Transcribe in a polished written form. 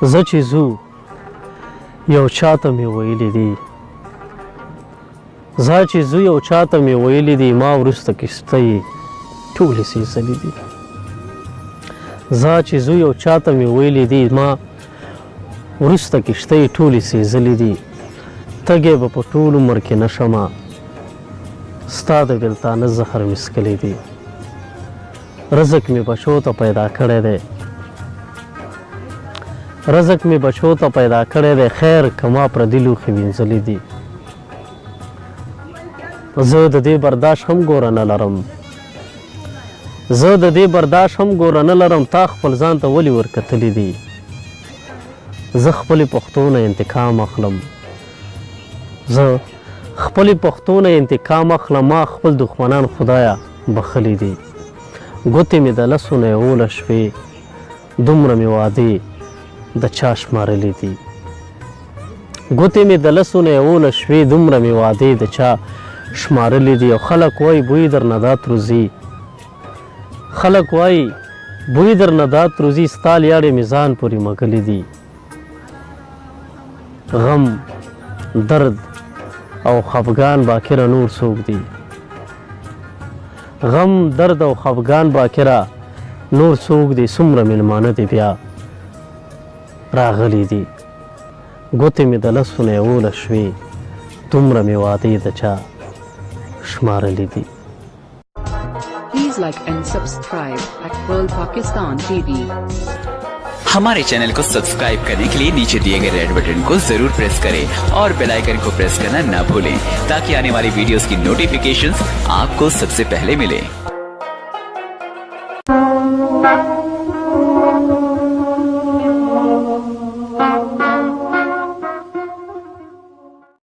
زه چې ځو یو چاته مې ویلي دي زه چې ځو یو چاته مې ویلي دي ما وروسته کښتۍ ټولې سېزلي دي زه چې ځو یو چاته مې ویلي دي ما وروسته کښتۍ ټولې سېزلي دي تږی به په ټول عمر کې نه شمه ستا د بېلتانه زهر مې څکلی دی رزق مې بچو ته پیدا کړی دی رزق مې بچو ته پیدا کړی دی خیر که ما پردي لوښي وینځلي دي زه د دې برداشت هم ګوره نه لرم زه د دې برداشت هم ګوره نه لرم تا خپل ځان ته ولې ورکتلي دي زه خپلې پښتو نه انتقام اخلم زه خپلې پښتو نه انتقام اخلم ما خپل دښمنان خدایه بخلي دي ګوتې مې د لسو نه 11 شوې دومره مې وعدې د چا شمارلي دي ګوتې مې د لسو نه 11 شوې دومره مې وعدې د چا شمارلي دي او خلک وایي بوی درنه دا تروزي خلک وایي بوی درنه دا تروزي ستا لیاړې مې ځان پورې مږلي دي غم درد او خفګان باکره نور څوک دي غم درد او خفګان باکره نور څوک دي څومره مېلمانه دي بیا راغلي دي ګوتې مې د لسو نه 11 شوې دومره مې وعدې د چا شمارلي دي Please like and subscribe at World Pakistan TV. हमारे चैनल को सब्सक्राइब करने के लिए नीचे दिए गए रेड बटन को जरूर प्रेस करें और बेल आइकन को प्रेस करना ना भूलें ताकि आने वाली वीडियोस की नोटिफिकेशंस आपको सबसे पहले मिले।